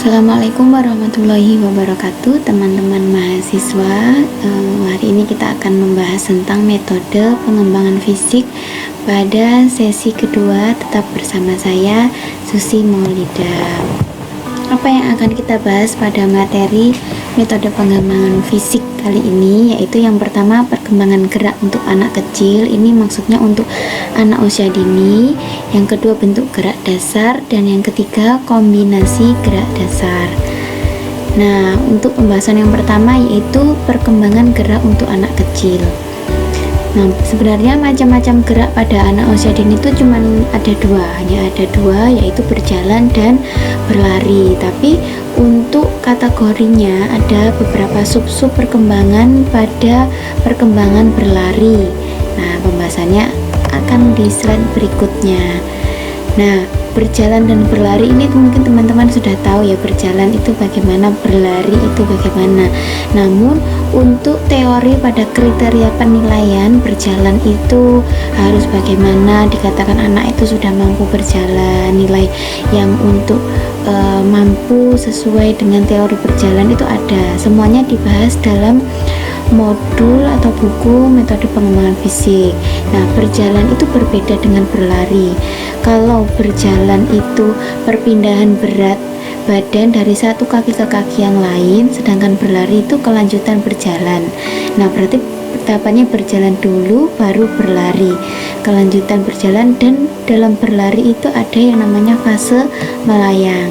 Assalamualaikum warahmatullahi wabarakatuh, teman-teman mahasiswa. Hari ini kita akan membahas tentang metode pengembangan fisik pada sesi kedua. Tetap bersama saya, Susi Maulida. Apa yang akan kita bahas pada materi metode pengembangan fisik kali ini, yaitu yang pertama perkembangan gerak untuk anak kecil. Ini maksudnya untuk anak usia dini. Yang kedua bentuk gerak dasar, dan yang ketiga kombinasi gerak dasar. Nah, untuk pembahasan yang pertama yaitu perkembangan gerak untuk anak kecil. Nah, sebenarnya macam-macam gerak pada anak usia dini itu hanya ada dua, yaitu berjalan dan berlari. Tapi untuk kategorinya ada beberapa sub-sub perkembangan pada perkembangan berlari. Nah, pembahasannya akan di slide berikutnya. Nah, berjalan dan berlari ini mungkin teman-teman sudah tahu ya, berjalan itu bagaimana, berlari itu bagaimana. Namun untuk teori pada kriteria penilaian berjalan itu harus bagaimana, dikatakan anak itu sudah mampu berjalan, nilai yang untuk mampu sesuai dengan teori berjalan itu ada. Semuanya dibahas dalam modul atau buku metode pengembangan fisik. Nah, berjalan itu berbeda dengan berlari. Kalau berjalan itu perpindahan berat badan dari satu kaki ke kaki yang lain, sedangkan berlari itu kelanjutan berjalan. Nah, berarti tahapannya berjalan dulu baru berlari, kelanjutan berjalan, dan dalam berlari itu ada yang namanya fase melayang.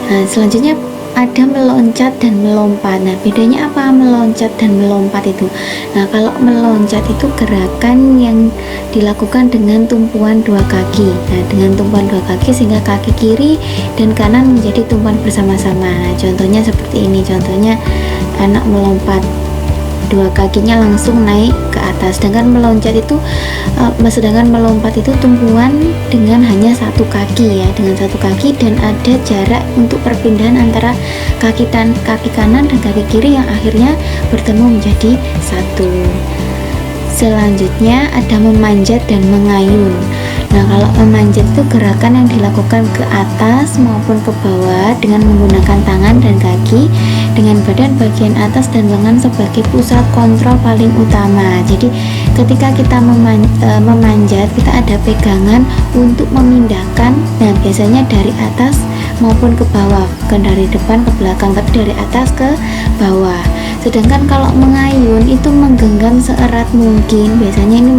Nah, selanjutnya ada meloncat dan melompat. Nah, bedanya apa meloncat dan melompat itu? Nah, kalau meloncat itu gerakan yang dilakukan dengan tumpuan dua kaki. Nah, dengan tumpuan dua kaki sehingga kaki kiri dan kanan menjadi tumpuan bersama-sama. Nah, contohnya seperti ini. Contohnya anak melompat, dua kakinya langsung naik ke atas. Sedangkan meloncat itu sedangkan melompat itu tumpuan dengan hanya satu kaki ya, dengan satu kaki, dan ada jarak untuk perpindahan antara kaki kanan dan kaki kiri yang akhirnya bertemu menjadi satu. Selanjutnya ada memanjat dan mengayun. Nah, kalau memanjat itu gerakan yang dilakukan ke atas maupun ke bawah dengan menggunakan tangan dan kaki, dengan badan bagian atas dan lengan sebagai pusat kontrol paling utama. Jadi ketika kita memanjat, kita ada pegangan untuk memindahkan, nah biasanya dari atas maupun ke bawah, bukan dari depan ke belakang, tapi dari atas ke bawah. Sedangkan kalau mengayun itu menggenggam seerat mungkin, biasanya ini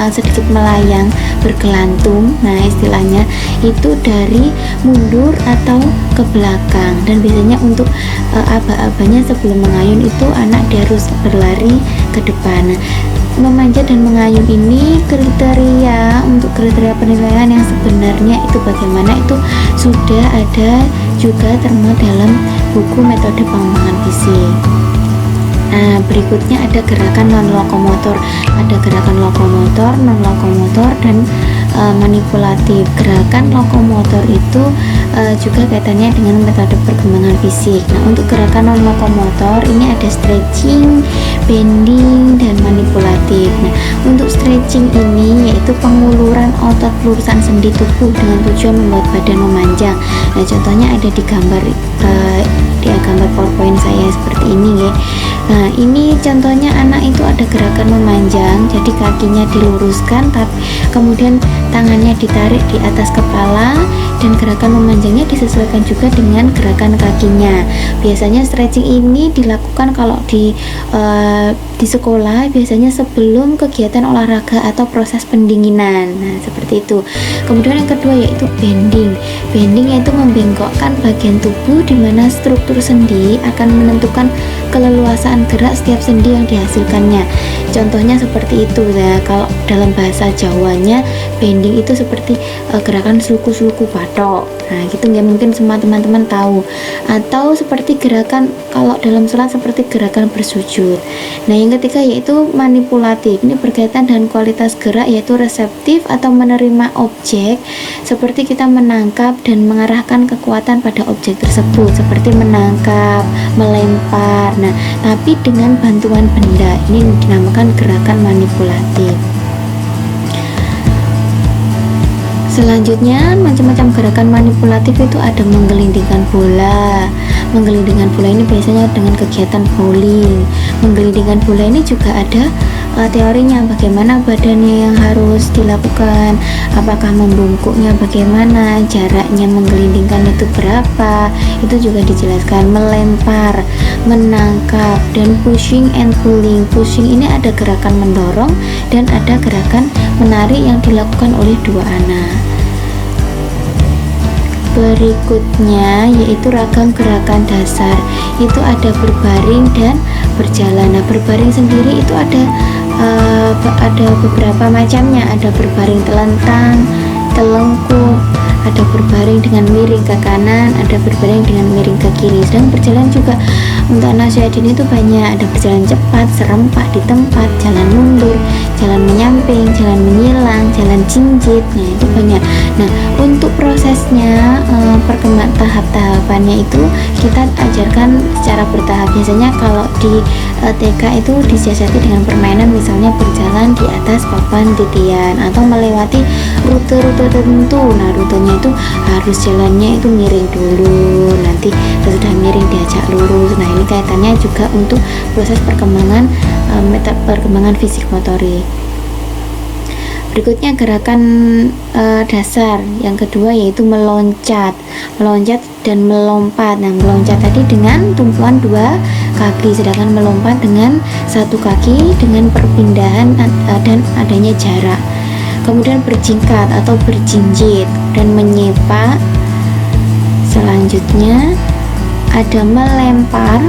sedikit melayang, bergelantung. Nah, istilahnya itu dari mundur atau ke belakang, dan biasanya untuk aba-abanya sebelum mengayun itu anak dia harus berlari ke depan. Nah, memanjat dan mengayun ini untuk kriteria penilaian yang sebenarnya itu bagaimana, itu sudah ada juga termuat dalam buku metode pengembangan fisik. Nah, berikutnya ada gerakan non lokomotor. Ada gerakan lokomotor, non lokomotor, dan manipulatif. Gerakan lokomotor itu juga kaitannya dengan metode perkembangan fisik. Nah, untuk gerakan non lokomotor ini ada stretching, bending, dan manipulatif. Nah, untuk stretching ini yaitu penguluran otot lurusan sendi tubuh dengan tujuan membuat badan memanjang. Nah, contohnya ada di gambar gambar PowerPoint saya seperti ini ya. Nah, ini contohnya anak itu ada gerakan memanjang, jadi kakinya diluruskan tapi kemudian tangannya ditarik di atas kepala, dan gerakan memanjangnya disesuaikan juga dengan gerakan kakinya. Biasanya stretching ini dilakukan kalau di sekolah, biasanya sebelum kegiatan olahraga atau proses pendinginan. Nah, seperti itu. Kemudian yang kedua yaitu bending. Bending yaitu membengkokkan bagian tubuh di mana struktur sendi akan menentukan keleluasaan gerak setiap sendi yang dihasilkannya. Contohnya seperti itu ya. Kalau dalam bahasa Jawanya, bending itu seperti gerakan sluku-sluku bathok. Nah, gitu ya, mungkin semua teman-teman tahu. Atau seperti gerakan kalau dalam sholat seperti gerakan bersujud. Nah, yang ketiga yaitu manipulatif. Ini berkaitan dengan kualitas gerak, yaitu reseptif atau menerima objek, seperti kita menangkap dan mengarahkan kekuatan pada objek tersebut, seperti menangkap, melempar. Nah, tapi dengan bantuan benda. Ini dinamakan gerakan manipulatif. Selanjutnya, macam-macam gerakan manipulatif itu ada menggelindingkan bola. Menggelindingkan bola ini biasanya dengan kegiatan bowling. Menggelindingkan bola ini juga ada teorinya, bagaimana badannya yang harus dilakukan, apakah membungkuknya bagaimana, jaraknya menggelindingkan itu berapa, itu juga dijelaskan. Melempar, menangkap, dan pushing and pulling. Pushing ini ada gerakan mendorong dan ada gerakan menarik yang dilakukan oleh dua anak. Berikutnya yaitu ragam gerakan dasar, itu ada berbaring dan berjalan. Nah, berbaring sendiri itu ada beberapa macamnya, ada berbaring telentang, telungkup, ada berbaring dengan miring ke kanan, ada berbaring dengan miring ke kiri. Sedang berjalan juga untuk anak usia dini itu banyak, ada berjalan cepat, serempak di tempat, jalan mundur, jalan menyamping, jalan menyilang, jalan jinjit. Nah, itu banyak. Nah, untuk prosesnya perkembangan tahap-tahapannya itu kita ajarkan secara bertahap. Biasanya kalau di TK itu disiasati dengan permainan, misalnya berjalan di atas papan titian atau melewati rute-rute tertentu. Nah, rutenya itu harus jalannya itu miring dulu, nanti sesudah miring diajak lurus. Nah, ini kaitannya juga untuk proses perkembangan perkembangan fisik motorik. Berikutnya gerakan dasar yang kedua yaitu meloncat dan melompat. Nah, meloncat tadi dengan tumpuan dua kaki, sedangkan melompat dengan satu kaki dengan perpindahan dan adanya jarak. Kemudian berjingkat atau berjinjit dan menyepak. Selanjutnya ada melempar,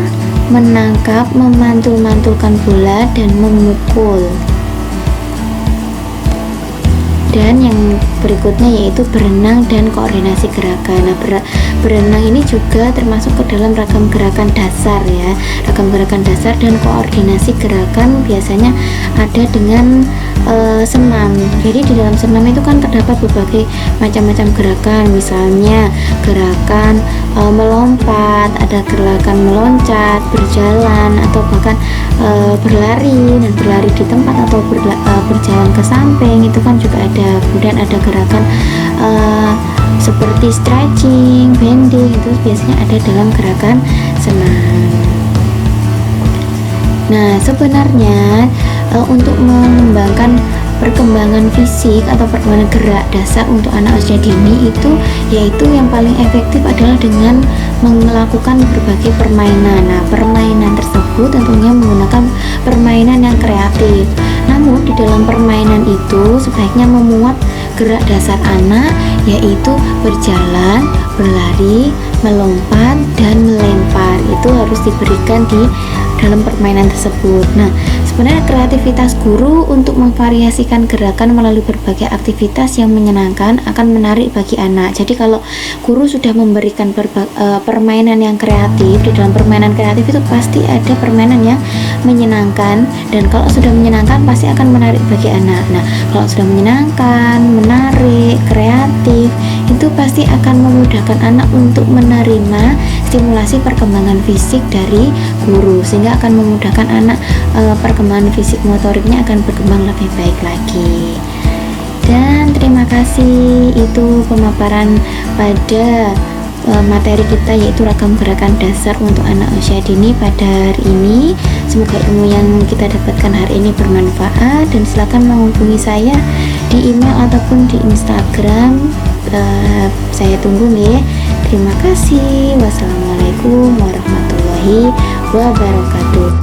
menangkap, memantul-mantulkan bola, dan memukul. Dan yang berikutnya yaitu berenang dan koordinasi gerakan. Nah, berenang ini juga termasuk ke dalam ragam gerakan dasar ya. Ragam gerakan dasar dan koordinasi gerakan biasanya ada dengan senam. Jadi di dalam senam itu kan terdapat berbagai macam-macam gerakan, misalnya gerakan melompat, ada gerakan meloncat, berjalan, atau bahkan berlari dan berlari di tempat atau berjalan ke samping, itu kan juga ada. Kemudian ada gerakan seperti stretching, bending, itu biasanya ada dalam gerakan senam. Nah, sebenarnya untuk mengembangkan perkembangan fisik atau perkembangan gerak dasar untuk anak usia dini itu yaitu yang paling efektif adalah dengan melakukan berbagai permainan. Nah, permainan tersebut tentunya menggunakan permainan yang kreatif. Namun di dalam permainan itu sebaiknya memuat gerak dasar anak, yaitu berjalan, berlari, melompat, dan melempar. Itu harus diberikan di dalam permainan tersebut. Nah, sebenarnya kreativitas guru untuk memvariasikan gerakan melalui berbagai aktivitas yang menyenangkan akan menarik bagi anak. Jadi kalau guru sudah memberikan permainan yang kreatif, di dalam permainan kreatif itu pasti ada permainan yang menyenangkan, dan kalau sudah menyenangkan pasti akan menarik bagi anak. Nah, kalau sudah menyenangkan, menarik, kreatif, itu pasti akan memudahkan anak untuk menerima stimulasi perkembangan fisik dari guru, sehingga akan memudahkan anak perkembangan fisik motoriknya akan berkembang lebih baik lagi. Dan terima kasih, itu pemaparan pada materi kita yaitu ragam gerakan dasar untuk anak usia dini pada hari ini. Semoga ilmu yang kita dapatkan hari ini bermanfaat, dan silakan menghubungi saya di email ataupun di Instagram. Saya tunggu nih. Terima kasih. Wassalamualaikum warahmatullahi wabarakatuh.